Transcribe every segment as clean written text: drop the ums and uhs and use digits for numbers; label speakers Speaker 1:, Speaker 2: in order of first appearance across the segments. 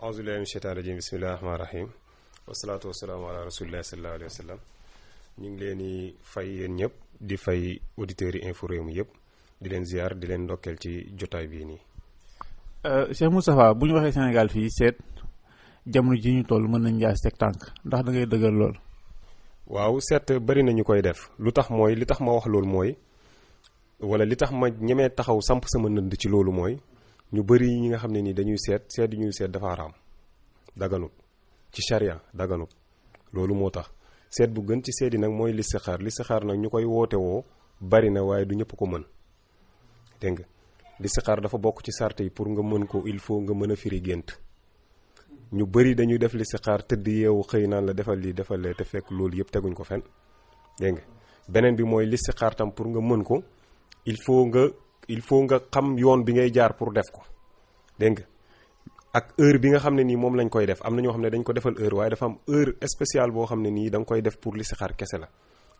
Speaker 1: auzubillahi mina sheytaani rajim bismillahi rahmaani rahim wasalaatu wasalaamu ala rasulillahi sallallahu alayhi wa sallam. ñu ngi leen di fay yéen ñëpp di fay auditeurs yi Infos Rewmi yëpp di leen ziar di leen ndokkeel ci jotaay bii nii.
Speaker 2: Cheikh Moustapha bu ñu waxee Sénégal fii seet jamono ji ñu toll mën nañ jaay teg tànk ndax da ngay dëggal lool.
Speaker 1: waaw seet bari na ñu koy def lu tax mooy li tax ma wax loolu mooy wala li tax ma ñemee taxaw samp sama nënd ci loolu mooy ñu bari ñi nga xam ne ni dañuy seet yi ñuy seet dafa araam daganut ci charia daganut loolu moo tax seet bu gën ci seet yi nag mooy listixaar nag ñu koy woote woo bari na waaye du ñëpp ko mën dégg nga listixaar dafa bokk ci sart yi pour nga mën ko il faut nga mën a firi gént ñu bari dañuy def listixaar tëdd yeewu xëy naan la defal lii defal lee te fekk loolu yëpp teguñ ko fenn dégg nga beneen bi mooy listixaar tam pour nga mën ko il faut nga xam yoon bi ngay jaar pour def ko dégg nga ak heure bi nga xam ne nii moom lañ koy def am na ñoo xam ne dañ ko defal heure waaye dafa am heure spéciale boo xam ne nii da nga koy def pour listixaar kese la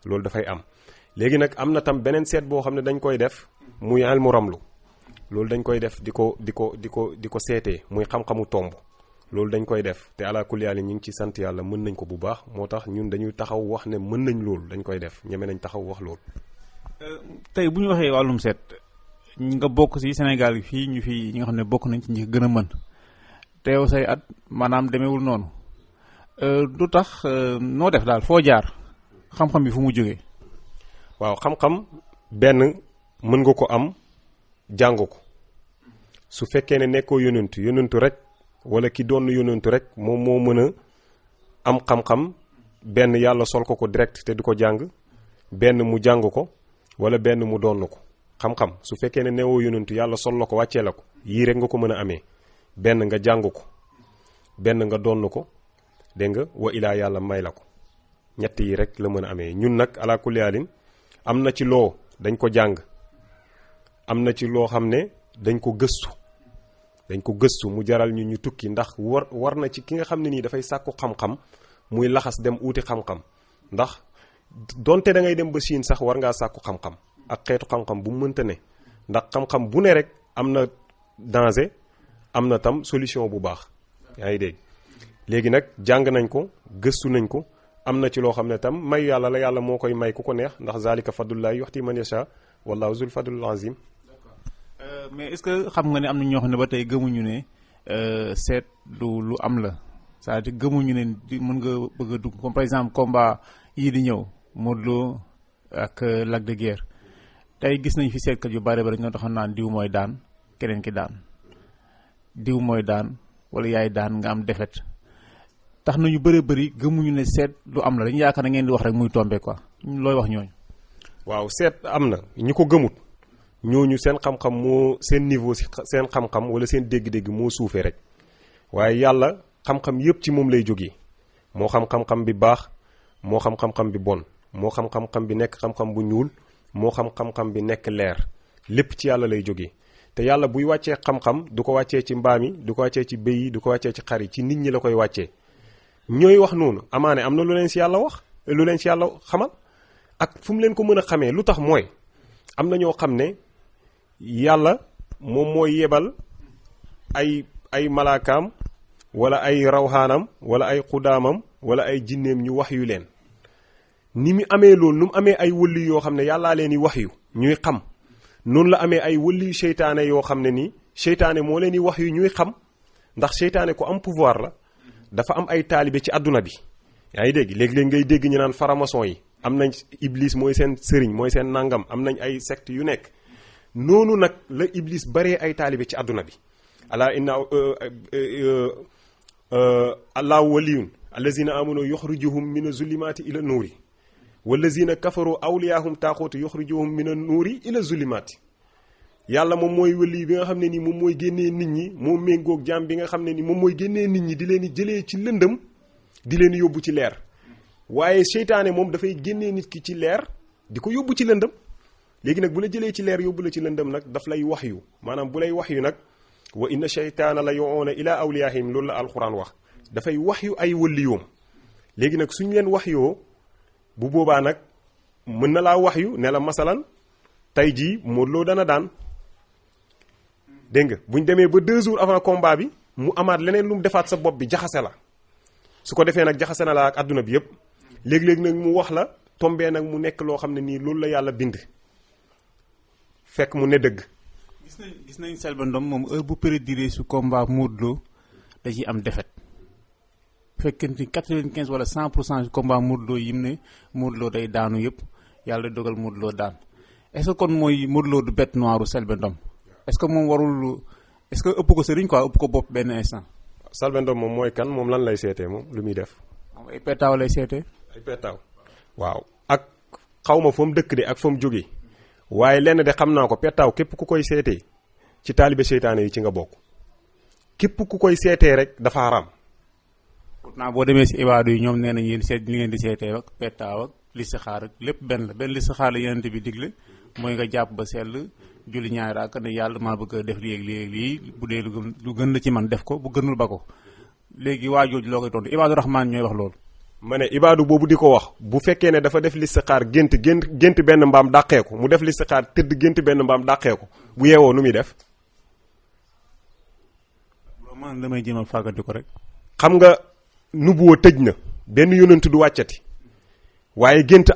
Speaker 1: loolu dafay am. léegi nag am na tam beneen seet boo xam ne dañ koy def muy ilmu ramlu loolu dañ koy def di ko seetee muy xam-xamu tomb loolu dañ koy def te ala kulli haal ñu ngi ci sant yàlla mën nañ ko bu baax moo tax ñun dañuy taxaw wax ne mën nañ loolu dañ koy def ñeme nañ taxaw wax loolu.
Speaker 2: tey bu ñu waxee wàllum seet nga bokk ci Sénégal fii ñi nga xam ne bokk nañ ci ñi gën a mën te yow say at maanaam demeewul noonu lu tax noo def daal foo jaar xam-xam bi fu mu jógee.
Speaker 1: waaw xam-xam benn mën nga ko am jàng ko su fekkee ne nekkoo yonentu rek wala ki doon yonentu rek moom moo mën a am xam-xam benn yàlla sol ko direct te du ko jàng benn mu jàng ko wala benn mu doon ko xam-xam su fekkee ne neewoo yonentu yàlla sol la ko wàccee la ko yii rek nga ko mën a amee benn nga jàng ko benn nga doon ko dégg nga wa ilaa yàlla may la ko ñett yi rek la mën a amee ñun nag ala kulli haalin am na ci loo dañ ko jàng am na ci loo xam ne dañ ko gëstu mu jaral ñu tukki ndax war na ci ki nga xam ne nii dafay sàkku xam-xam muy laxas dem uuti xam-xam ndax donte da ngay dem ba Chine sax war ngaa sàkku xam-xam ak xeetu xam-xam bu mu mënta ne ndax xam-xam bu ne rek am na danger am na tam solution bu baax yaa ngi dégg léegi nag jàng nañ ko gëstu nañ ko am na ci loo xam ne tam may yàlla moo koy may ku ko neex ndax zalika fadlullahi yuxti man yasha wallahu zul fadlul azim.
Speaker 2: mais est-ce que xam nga ne am na ñoo xam ne ba tey gëmuñu ne seet lu am la c'est-à-dire gëmuñu ne mën nga bëgg a dugg comme par exemple combat yii di ñëw Modou Lo ak Lac de Guiers tey gis nañ fi seetkat yu bari ñoo taxoon naan diw mooy daan keneen ki daan diw mooy daan wala yaay daan nga am défaite tax na ñu bëri gëmuñu ne seet lu am la dañu yaakaar na ngeen di wax rek muy tombé quoi looy wax ñooñu.
Speaker 1: waaw seet am na ñi ko gëmut ñooñu seen xam-xam moo seen niveau seen xam-xam wala seen dégg-dégg moo suufee rek waaye yàlla xam-xam yëpp ci moom lay jógee moo xam-xam bi baax moo xam-xam bi bon moo xam-xam bi nekk xam-xam bu ñuul moo xam-xam bi nekk leer lépp ci yàlla lay jógee te yàlla buy wàccee xam-xam du ko wàccee ci mbaam yi du ko wàccee ci béy yi du ko wàccee ci xar yi ci nit ñi la koy wàccee ñooy wax noonu amaane am na lu leen si yàlla wax lu leen si yàlla xamal ak fu mu leen ko mën a xamee lu tax mooy am na ñoo xam ne yàlla moom mooy yebal ay malaakaam wala ay rawxaanam wala ay xudaamam wala ay jinneem ñu wax yu leen ni mu amee loolu nu mu amee ay wëlli yoo xam ne yàllaa leen di wax yu ñuy xam noonu la amee ay wëlli yu seytaane yoo xam ne nii seytaane moo leen di wax yu ñuy xam ndax seytaane ku am pouvoir la dafa am ay taalibe ci àdduna bi yaa ngi dégg léeg-léeg ngay dégg ñu naan faramason yi am nañ iblis mooy seen sëriñ mooy seen nangam am nañ ay secte yu nekk noonu nag la iblis baree ay taalibe ci àdduna bi ala inna allahu waliyun allazina amanu yuxrijuhum min azullimati ila nuuri wallazina kafaru awliyahum taaxuutu yuxrijuhum min an nuuri ila zullimati yàlla moom mooy wëli bi nga xam ne ni moom mooy génnee nit ñi moom méngoog jaam bi nga xam ne ni moom mooy génnee nit ñi di leen di jëlee ci lëndëm di leen yóbbu ci leer waaye seytaane moom dafay génnee nit ki ci leer di ko yóbbu ci lëndëm léegi nag bu la jëlee ci leer yóbbu la ci lëndëm nag daf lay wax yu maanaam bu lay wax yu nag wa inna sheytaana la yu'uuna ila awliyaahim loolu la alxuraan wax dafay wax yu ay wëliyoom léegi nag suñ leen wax yoo bu boobaa nag mën na laa wax yu ne la masalan tey jii Modou Lo dana daan dégg nga bu ñu demee ba 2 jours avant combat bi mu amaat leneen lu mu defaat sa bopp bi jaxase la su ko defee nag jaxase na la ak adduna bi yëpp léegi-léegi nag mu wax la tombee nag mu nekk loo xam ne nii loolu la yàlla bind fekk mu ne dëgg.
Speaker 2: gis nañ Selbé Ndom moom heure bu prédire su combat Modou Lo da ciy am défaite fekkente ni 95 wala 100% combat Modou Lo yim ne Modou Lo day daanu yëpp yàlla dogal Modou Lo daan est-ce que kon mooy Modou Lo du bête noire Selbé Ndom est-ce que moom warul est-ce que ëpp ko sëriñ quoi ëpp ko bopp benn instant.
Speaker 1: Selbé Ndom moom mooy kan moom lan lay seetee moom lu muy def.
Speaker 2: moom ay petaaw lay seetee.
Speaker 1: ay petaaw waaw ak xaw ma fa mu dëkk de ak fa mu jógee waaye lenn de xam naa ko petaaw képp ku koy seetee ci taalibe seytaane yi ci nga bokk képp ku koy seetee rek dafa haram.
Speaker 2: pourtant boo demee si ibaadu yi ñoom nee nañ yéen seet li ngeen di seetee ak petaaw ak listixaar ak lépp benn la benn listixaar la yeneen bi digle mooy nga jàpp ba sell julli ñaari raaka ne yàlla maa bëgg a def lii bu dee lu gën la ci man def ko bu gënul ba ko léegi waa jooju loo koy tontu ibaadu rahmaan ñooy wax loolu.
Speaker 1: ma ne ibaadu boobu di ko wax bu fekkee ne dafa def listixaar gént benn mbaam dàqee ko mu def listixaar tëdd gént benn mbaam dàqee ko bu yeewoo nu muy def.
Speaker 2: loolu man damay jéem a fàggandi ko rek.
Speaker 1: xam nga nubuwa tëj na benn yonent du wàccati waaye gént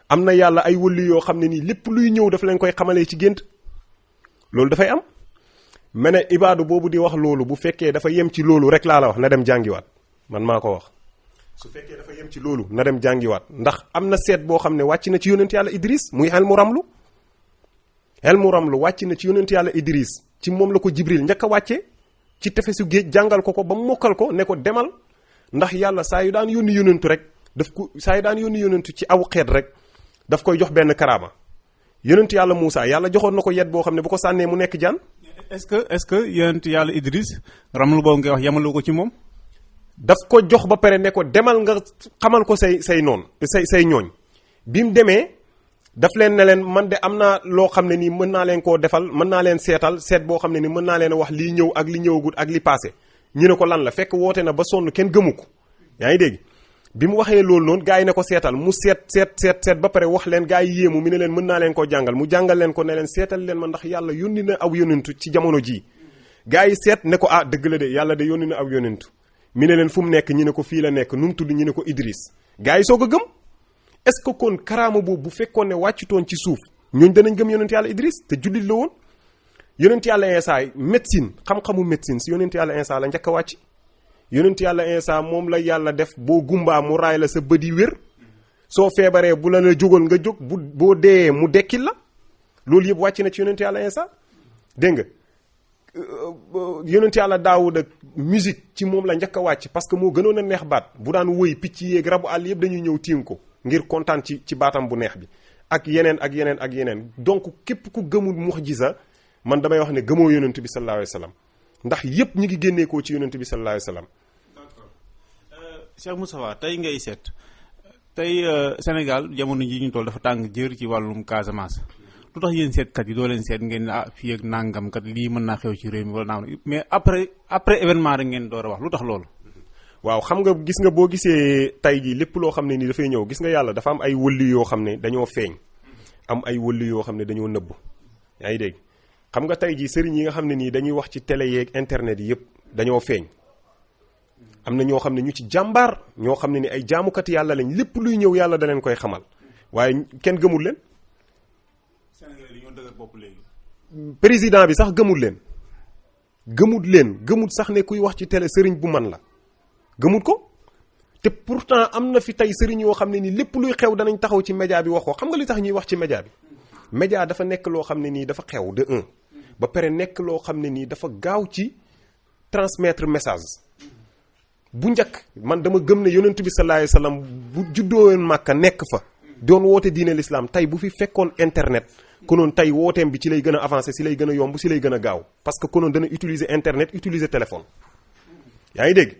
Speaker 1: am na yàlla ay wëlli yoo xam ne nii lépp luy ñëw dafa leen koy xamalee ci gént loolu dafay am ma ne ibaadu boobu di wax loolu bu fekkee dafa yem ci loolu rek laa la wax na dem jàngiwaat man maa ko wax su fekkee dafa yem ci loolu na dem jàngiwaat ndax am na seet boo xam ne wàcc na ci yonent yàlla Idris muy xel mu ramlu wàcc na ci yonent yàlla Idris ci moom la ko Jibril njëkk a wàccee ci tefesu géej jàngal ko ba mu mokkal ko ne ko demal ndax yàlla saa yu daan yónni yonentu rek saa yu daan yónni yonentu ci aw xeet rek daf koy jox benn karaama yonent yàlla Moussa yàlla joxoon na ko yet boo xam ne bu ko sànnee mu nekk jaan.
Speaker 2: est-ce que yonent yàlla Idris ramlu boobu ngay wax yamalu ko ci moom.
Speaker 1: daf ko jox ba pare ne ko demal nga xamal ko say noon say ñooñ bi mu demee daf leen ne leen man de am naa loo xam ne nii mën naa leen koo defal mën naa leen seet boo xam ne ni mën naa leen wax lii ñëw ak li ñëwagut ak li passé ñu ne ko lan la fekk woote na ba sonn kenn gëmu ko yaa ngi dégg. bi mu waxee loolu noonu gars yi ne ko seetal mu seet ba pare wax leen gars yi yéemu mi ne leen mën naa leen koo jàngal mu jàngal leen ko ne leen seetal leen ma ndax yàlla yónni na aw yónentu ci jamono jii gars yi seet ne ko ah dëgg la de yàlla de yónni na aw yónentu mi ne leen fu mu nekk ñu ne ko fii la nekk nu mu tudd ñu ne ko Idris gars yi soog a gëm est-ce que kon karaama boobu bu fekkoon ne wàccutoon ci suuf ñooñ danañ gëm yonent yàlla Idris te jullit la woon yonent yàlla Insa médecine xam-xamu médecine si yonent yàlla Insa la njëkk a wàcc yonent yàlla Insa moom la yàlla def boo gumbaa mu raay la sa bët yi wér soo feebaree bu la jógal nga jóg boo deeyee mu dekkil la loolu yëpp wàcc na ci yonent yàlla Insa dégg nga yonent yàlla Daawuda musique ci moom la njëkk a wàcc parce que moo gënoon a neex baat bu daan woy picc yeeg rabu àll yëpp dañuy ñëw tiim ko ngir kontaan ci baatam bu neex bi ak yeneen donc képp ku gëmul mu'jiza man damay wax ne gëmoo yonent bi sallallahu alayhi wa sallam ndax yëpp ñi ngi génneekoo ci yonent bi sallallahu alayhi wa sallam.
Speaker 2: d'accord Cheikh Moustapha tey ngay seet tey Sénégal jamono ji ñu toll dafa tàng jër ci wàllum Casamance lu tax yéen seetkat yi doo leen seet ngeen fii ak nangam kat lii mën naa xew ci réew mi wala naam mais après événement rek ngeen door a wax lu tax loolu.
Speaker 1: waaw xam nga gis nga boo gisee tey jii lépp loo xam ne nii dafay ñëw gis nga yàlla dafa am ay wëlli yoo xam ne dañoo feeñ am ay wëlli yoo xam ne dañoo nëbb yaa ngi dégg xam nga tey jii sëriñ yi nga xam ne nii dañuy wax ci télé yeeg internet yi yëpp dañoo feeñ am na ñoo xam ne ñu ci jàmbaar ñoo xam ne ni ay jaamukat yàlla lañ lépp luy ñëw yàlla da leen koy xamal waaye kenn gëmul leen.
Speaker 2: Sénégal yi ñoo dëgër bopp léegi.
Speaker 1: président bi sax gëmul leen gëmul sax ne kuy wax ci télé sëriñ bu man la gëmul ko te pourtant am na fi tey sëriñ yoo xam ne nii lépp luy xew danañ taxaw ci média bi wax ko xam nga li tax ñuy wax ci média bi média dafa nekk loo xam ne nii dafa xew de un ba pare nekk loo xam ne nii dafa gaaw ci transmettre message bu njëkk man dama gëm ne yonent bi sallallahu alayhi wasallam bu juddoo Màkka nekk fa doon woote diine l'islam tey bu fi fekkoon internet konoon tey wooteem bi ci lay gën a avancé si lay gën a yomb si lay gën a gaaw parce que konoon dana utiliser internet utiliser téléphone yaa ngi dégg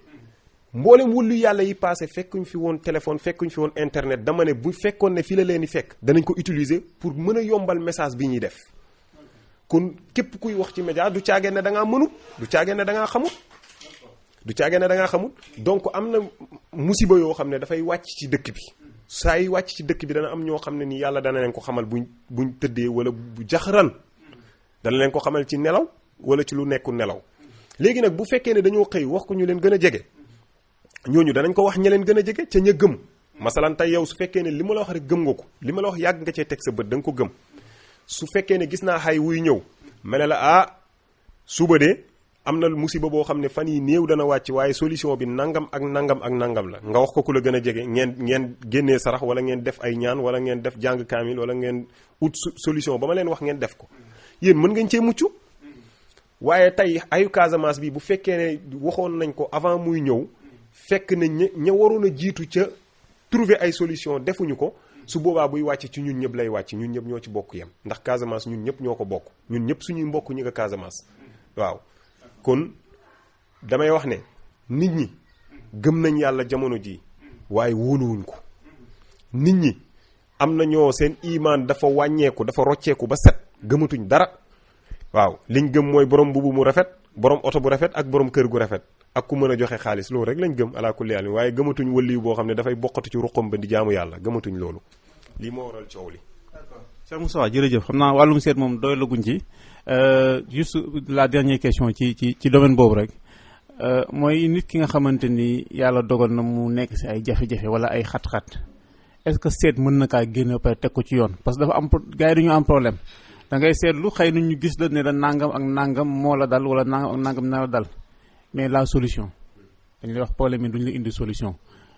Speaker 1: mboolem wullu yàlla yi passé fekkuñ fi woon téléphone fekkuñ fi woon internet dama ne bu fekkoon ne fii la leen di fekk danañ ko utiliser pour mën a yombal message bi ñuy def kon képp kuy wax ci média du caagee ne da ngaa mënut du caagee ne da ngaa xamut donc am na musiba yoo xam ne dafay wàcc ci dëkk bi saa yi wàcc ci dëkk bi dana am ñoo xam ne ni yàlla dana leen ko xamal buñ tëddee wala bu jaxaran dana leen ko xamal ci nelaw wala ci lu nekkul nelaw léegi nag bu fekkee ne dañoo xëy wax ko ñu leen gën a jege ñooñu danañ ko wax ña leen gën a jege ca ña gëm masalan tey yow su fekkee ne li ma la wax rek gëm nga ko li ma la wax yàgg nga cee teg sa bët da nga ko gëm su fekkee ne gis naa xay wuy ñëw ma ne la suba de am na musiba boo xam ne fan yi néew dana wàcc waaye solution bi nangam ak nangam ak nangam la nga wax ko ku la gën a jege ngeen génnee sarax wala ngeen def ay ñaan wala ngeen def jàng kaamil wala ngeen ut solution ba ma leen wax ngeen def ko yéen mën ngeen cee mucc waaye tey ayu Casamance bi bu fekkee ne waxoon nañ ko avant muy ñëw fekk na ña waroon a jiitu ca trouver ay solution defuñu ko su boobaa buy wàcc ci ñun ñëpp lay wàcc ñun ñëpp ñoo ci bokk yem ndax Casamance ñun ñëpp ñoo ko bokk ñun ñëpp suñuy mbokk ñi nga Casamance waaw kon damay wax ne nit ñi gëm nañ yàlla jamono ji waaye wóoluwuñ ko nit ñi am na ñoo seen imaan dafa wàññeeku dafa rocceeku ba set gëmatuñ dara waaw liñ gëm mooy borom mbubu mu rafet borom oto bu rafet ak borom kër gu rafet ak ku mën a joxe xaalis loolu rek lañ gëm ala kulli haal waaye gëmatuñ wëliyu boo xam ne dafay bokkatu ci ruqam ba di jaamu yàlla gëmatuñ loolu lii moo waral coow li.
Speaker 2: Cheikh Moustapha jërëjëf xam naa wàllum seet moom doy laguñ ci juste la dernière question ci domaine boobu rek mooy nit ki nga xamante ni yàlla dogal na mu nekk si ay jafe-jafe wala ay xat-xat est-ce que seet mën na kaa génne ba teg ko ci yoon parce que dafa am gars yi dañu am problème da ngay seetlu xëy na ñu gis la ne la nangam ak nangam moo la dal wala nangam ak nangam na la dal mais la solution dañ lay wax problème yi duñ la indi solution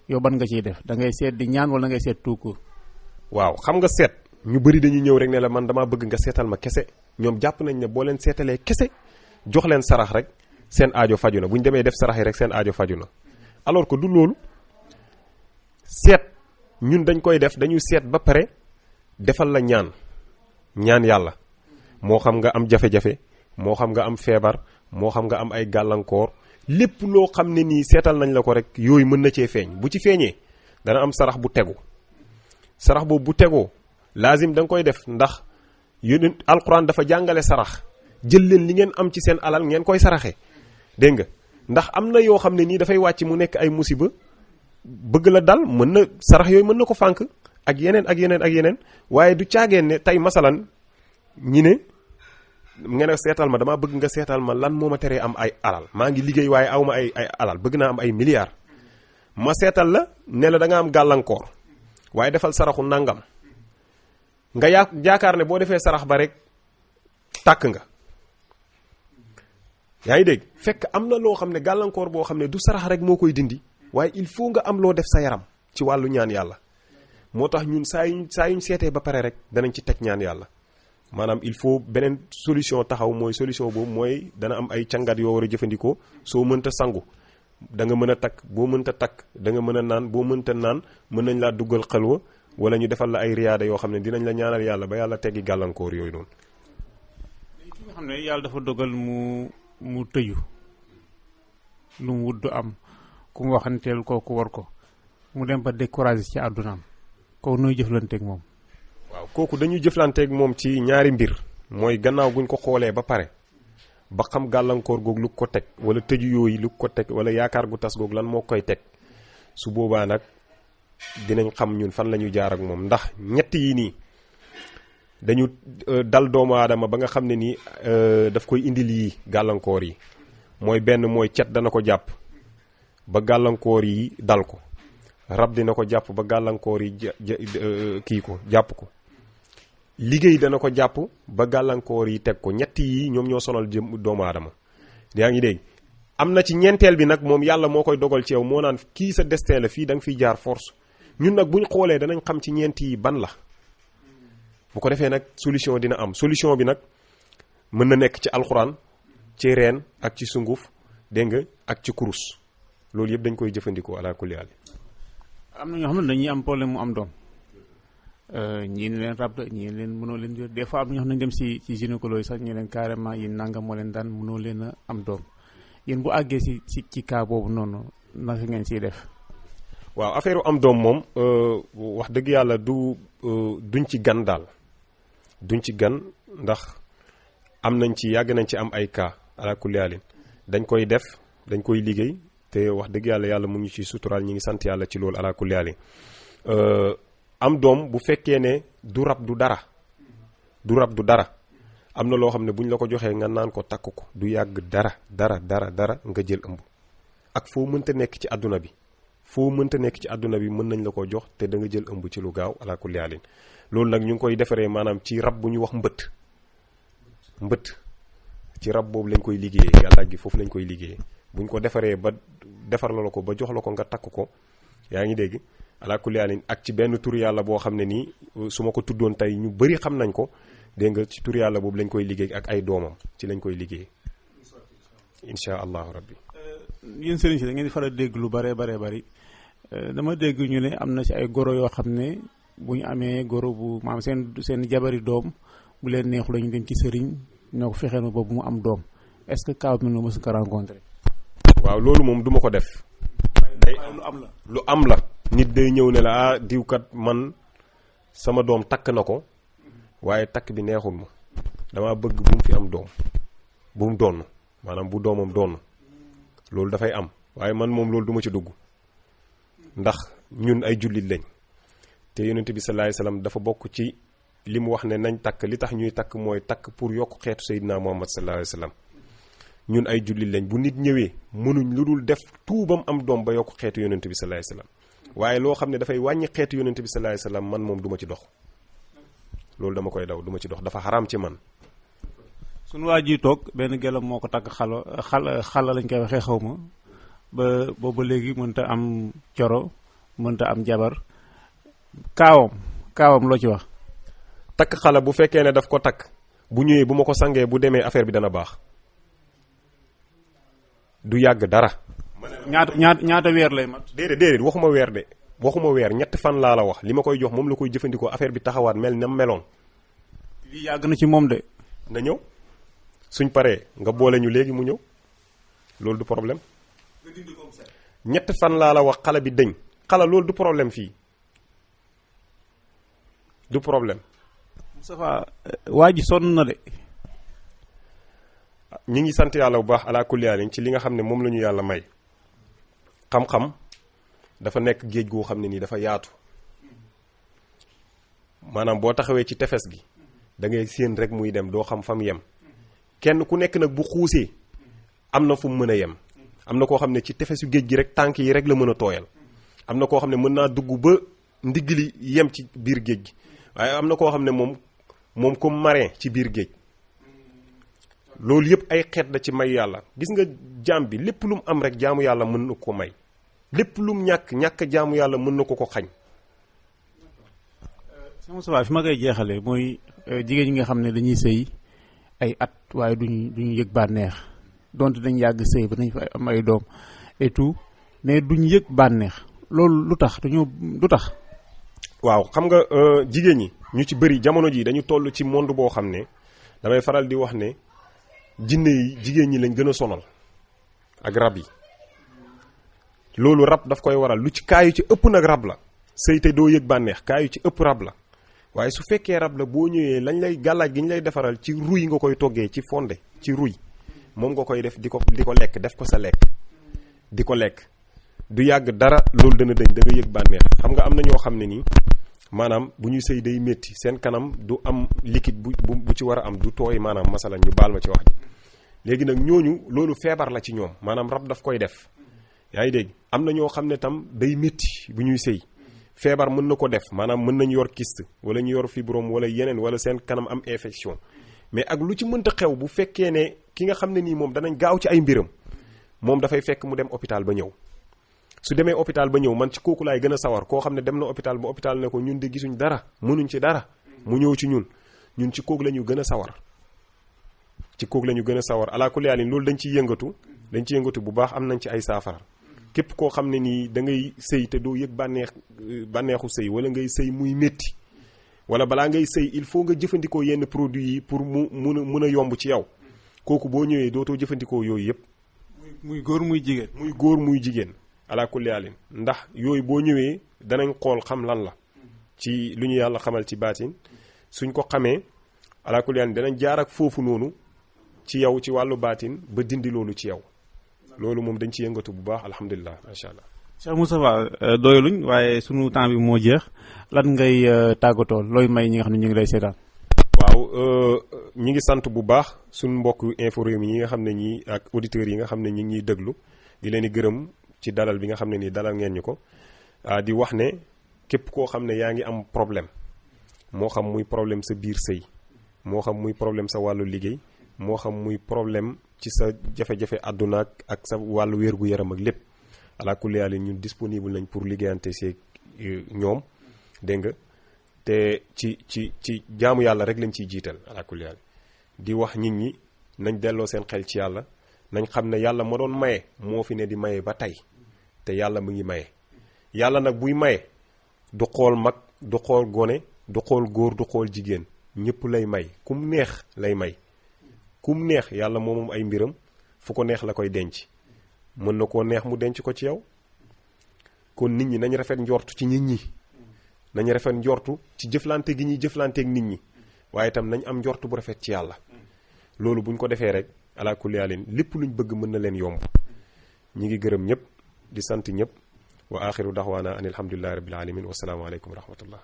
Speaker 2: yow ban nga ciy def da ngay seet di ñaan wala ngay seet tout court.
Speaker 1: waaw xam nga seet ñu bëri dañuy ñëw rek ne la man damaa bëgg nga seetal ma kese ñoom jàpp nañ ne boo leen seetalee kese jox leen sarax rek seen aajo faju na bu ñu demee def sarax yi rek seen aajo faju na alors que du loolu seet ñun dañ koy def dañuy seet ba pare defal la ñaan yàlla moo xam nga am jafe-jafe moo xam nga am feebar moo xam nga am ay gàllankoor lépp loo xam ne nii seetal nañ la ko rek yooyu mën na cee feeñ bu ci feeñee dana am sarax bu tegu sarax boobu bu tegoo laazim da nga koy def ndax yónent alquran dafa jàngale sarax jël leen li ngeen am ci seen alal ngeen koy saraxe dégg nga ndax am na yoo xam ne nii dafay wàcc mu nekk ay musiba bëgg la dal mën na sarax yooyu mën na ko fànk ak yeneen ak yeneen ak yeneen waaye du caageen ne tey masalan ñi ne ngeen seetal ma damaa bëgg nga seetal ma lan moo ma teree am ay alal maa ngi liggéey waaye aw ma ay alal bëgg naa am ay milliards ma seetal la ne la da nga am gàllankoor waaye defal saraxu nangam nga yaakaar ne boo defee sarax ba rek tàkk nga yaa ngi dégg fekk am na loo xam ne gàllankoor boo xam ne du sarax rek moo koy dindi waaye il faut nga am loo def sa yaram ci wàllu ñaan yàlla moo tax ñun saa yuñ seetee ba pare rek danañ ci teg ñaan yàlla maanaam il faut beneen solution taxaw mooy solution boobu mooy dana am ay cangat yoo war a jëfandikoo soo mënta sangu da nga mën a takk boo mënta takk da nga mën a naan boo mënta naan mën nañ laa duggal xalwa wala ñu defal la ay riyaada yoo xam ne dinañ la ñaanal yàlla ba yàlla teggi gàllankoor yooyu noonu.
Speaker 2: ki nga xam ne yàlla dafa dogal mu tëju lu mu wut du am ku mu waxanteel kooku war ko mu dem ba découragé ci àddunaam kooku nooy jëflanteeg moom.
Speaker 1: waaw kooku dañuy jëflanteeg moom ci ñaari mbir mooy gannaaw guñ ko xoolee ba pare ba xam gàllankoor googu lu ko teg wala tëju yooyu lu ko teg wala yaakaar gu tas googu lan moo koy teg su boobaa nag dinañ xam ñun fan la ñuy jaar ak moom ndax ñett yi nii dañu dal doomu aadama ba nga xam ne nii daf koy indil yi gàllankoor yi mooy benn mooy cet dana ko jàpp ba gàllankoor yi dal ko rab dina ko jàpp ba gàllankoor yi kii ko jàpp ko liggéey dana ko jàpp ba gàllankoor yi teg ko ñett yi ñoom ñoo sonal jëm doomu aadama yaa ngi dégg am na ci ñeenteel bi nag moom yàlla moo koy dogal ci yow moo naan kii sa destin la fii da nga fiy jaar force ñun nag buñ xoolee danañ xam ci ñeent yi ban la bu ko defee nag solution dina am solution bi nag mën na nekk ci alxuraan ci reen ak ci sunguf dégg nga ak ci kurus loolu yëpp dañ koy jëfandikoo ala kulli haal.
Speaker 2: am na ñoo xam ne dañuy am problème mu am doom ñii ne leen rab la ñii leen mënoo leen jur des fois am na ñoo xam ne dem ci gynécologue sax ñu leen carrément yi nangam moo leen daan mënoo leen a am doom yéen bu àggee ci cas boobu noonu naka ngeen ciy def.
Speaker 1: waaw affaire am doom moom wax dëgg yàlla duñ ci gan daal duñ ci gan ndax am nañ ci yàgg nañ ci am ay cas ala kulli haal dañ koy def dañ koy liggéey te wax dëgg yàlla mu ngi ci suturaal ñi ngi sant yàlla ci loolu ala kulli haal am doom bu fekkee ne du rab du dara am na loo xam ne bu ñu la ko joxee nga naan ko takk ko du yàgg dara nga jël ëmb. ak foo mënta nekk ci àdduna bi mën nañ la ko jox te da nga jël ëmb ci lu gaaw ala kulli haalin loolu nag ñu ngi koy defaree maanaam ci rab bu ñu wax mbëtt ci rab boobu lañ koy liggéeyee gàllaaj gi foofu lañ koy liggéeyee buñ ko defaree ba defar la ko ba jox la ko nga takk ko yaa ngi dégg ala kulli haalin ak ci benn tur yàlla boo xam ne nii su ma ko tuddoon tey ñu bëri xam nañ ko dégg nga ci tur yàlla boobu lañ koy liggéey ak ay doomam ci lañ koy liggéey insha allahu rabbi.
Speaker 2: yéen sëriñ si da ngeen di faral dégg lu bare bari dama dégg ñu ne am na ci ay goro yoo xam ne bu ñu amee goro bu maam seen jabari doom bu leen neexu lañu dem ci sëriñ ñoo ko fexee na boobu mu am doom est-ce que kaw mi nga mës ko rencontré.
Speaker 1: waaw loolu moom duma ko def. day lu am la. nit day ñëw ne la diwkat man sama doom takk na ko waaye takk bi neexul ma dama bëgg bu mu fi am doom bu mu donn maanaam bu doomam donn loolu dafay am waaye man moom loolu duma ci dugg ndax ñun ay jullit lañ te yonent bi sallallahu alayhi wasallam dafa bokk ci li mu wax ne nañ takk li tax ñuy takk mooy takk pour yokk xeetu Seydina Muhammad sallallahu alayhi wasallam ñun ay jullit lañ bu nit ñëwee mënuñ lu dul def tuubam am doom ba yokk xeetu yonent bi sallallahu alayhi wasallam waaye loo xam ne dafay wàññi xeetu yonent bi sallallahu alayhi wasallam man moom duma ci dox loolu dama koy daw duma ci dox dafa xaraam ci man.
Speaker 2: suñu waa ji toog benn gelam moo ko takk xala lañ koy waxee xaw ma ba booba léegi mënta am coro mënta am jabar kaawam loo ci wax.
Speaker 1: takk xala bu fekkee ne daf ko takk bu ñëwee bu ma ko sangee bu demee affaire bi dana baax du yàgg dara.
Speaker 2: ñaata weer lay mat.
Speaker 1: déedéet waxuma weer 3 fan laa la wax li ma koy jox moom la koy jëfandikoo affaire bi taxawaat mel na meloon.
Speaker 2: lii yàgg na ci moom de.
Speaker 1: na ñëw suñ paree nga boole ñu léegi mu ñëw loolu du problème. 3 fan laa la wax xale bi dëñ xala loolu du problème fii du problème.
Speaker 2: Moustapha waa ji sonn na de.
Speaker 1: ñi ngi sant yàlla bu baax ala kulli haal ci li nga xam ne moom la ñu yàlla may. xam-xam dafa nekk géej goo xam ne nii dafa yaatu maanaam boo taxawee ci tefes gi da ngay séen rek muy dem doo xam fam yem kenn ku nekk nag bu xuusee am na fu mu mën a yem am na koo xam ne ci tefesu géej gi rek tànk yi rek la mën a tooyal am na koo xam ne mën naa dugg ba ndigg li yem ci biir géej gi waaye am na koo xam ne moom comme marin ci biir géej loolu yëpp ay xeet da ci may yàlla gis nga jaam bi lépp lu mu am rek jaamu yàlla mën na ko may lépp lu mu ñàkk jaamu yàlla mën na ko xañ.
Speaker 2: sama sabaa fi ma koy jeexalee mooy jigéen ñi nga xam ne dañuy sëy ay at waaye duñu yëg bànneex donte dañ yàgg sëy ba nañ fa am ay doom et tout mais duñu yëg bànneex loolu lu tax lu tax.
Speaker 1: waaw xam nga jigéen ñi ñu ci bëri jamono ji dañu toll ci monde boo xam ne damay faral di wax ne. jinne yi jigéen ñi lañ gën a sonal ak rab yi loolu rab daf koy waral lu ci kaayu ci ëpp nag rab la sëy te doo yëg bànneex kaayu ci ëpp rab la waaye su fekkee rab la boo ñëwee lañ lay gàllaaj gi ñu lay defaral ci ruy nga koy toggee ci fonde ci ruy moom nga koy def di ko lekk def ko sa lekk di ko lekk du yàgg dara loolu dana dëñ da nga yëg bànneex xam nga am na ñoo xam ne nii maanaam bu ñuy sëy day métti seen kanam du am liquide bu ci war a am du tooy maanaam masalan ñu baal ma ci wax ji léegi nag ñooñu loolu feebar la ci ñoom maanaam rab daf koy def yaa ngi dégg am na ñoo xam ne tam day métti bu ñuy sëy feebar mën na ko def maanaam mën nañu yor kyste wala ñu yor fibrome wala yeneen wala seen kanam am infection mais ak lu ci mënta xew bu fekkee ne ki nga xam ne nii moom danañ gaaw ci ay mbiram moom dafay fekk mu dem hôpital ba ñëw su demee hôpital ba ñëw man ci kooku laay gën a sawar koo xam ne dem na hôpital ba hôpital ne ko ñun de gisuñ dara mënuñ ci dara mu ñëw ci ñun ci kooku la ñu gën a sawar ci kooku la ñu gën a sawar ala kulli haal loolu dañ ciy yëngatu bu baax am nañ ci ay saafara képp koo xam ne nii da ngay sëy te doo yëg bànneexu sëy wala ngay sëy muy métti wala balaa ngay sëy il faut nga jëfandikoo yenn produits yi pour mu mun a yomb ci yow kooku boo ñëwee dootoo jëfandikoo yooyu yëpp.
Speaker 2: muy góor muy jigéen.
Speaker 1: muy góor muy jigéen. ala kulli haal ndax yooyu boo ñëwee danañ xool xam lan la ci lu ñu yàlla xamal ci baatin suñ ko xamee ala kulli haal danañ jaar ak foofu noonu ci yow ci wàllu baatin ba dindi loolu ci yow loolu moom dañ ci yëngatu bu baax alhamdulilah macha allah.
Speaker 2: Cheikh Moustapha doyaluñ waaye sunu temps bi moo jeex lan ngay tàggatoo looy may ñi nga xam ne ñu ngi lay seetaan.
Speaker 1: waaw ñi ngi sant bu baax suñu mbokk Infos Rewmi yi nga xam ne ñii ak auditeurs yi nga xam ne ñi ngi ñuy déglu di leen di gërëm ci dalal bi nga xam ne nii dalal ngeen ñu ko di wax ne képp koo xam ne yaa ngi am problème moo xam muy problème sa biir sëy moo xam muy problème sa wàllu liggéey moo xam muy problème ci sa jafe-jafe àdduna ak sa wàllu wér-gu-yaram ak lépp ala kulli haal ñun disponible nañ pour liggéeyante see ñoom dégg nga te ci jaamu yàlla rek lañ ciy jiital ala kulli haal di wax nit ñi nañ delloo seen xel ci yàlla nañ xam ne yàlla ma doon maye moo fi ne di maye ba tey te yàlla mu ngi maye yàlla nag buy maye du xool mag du xool gone du xool góor du xool jigéen ñëpp lay may kum neex lay may kum neex yàlla moom ay mbiram fu ko neex la koy denc mën na koo neex mu denc ko ci yow kon nit ñi nañ rafet njortu ci nit ñi nañ rafet njortu ci jëflante gi ñuy jëflanteek nit ñi waaye itam nañ am njortu bu rafet ci yàlla loolu buñ ko defee rek ala kulli haalin lépp luñ bëgg mën na leen yomb ñi ngi gërëm ñëpp di sant ñëpp wa axiru daxwaana an alhamdulillahi rabbil alamin wa salaamu aleykum wa rahmatullah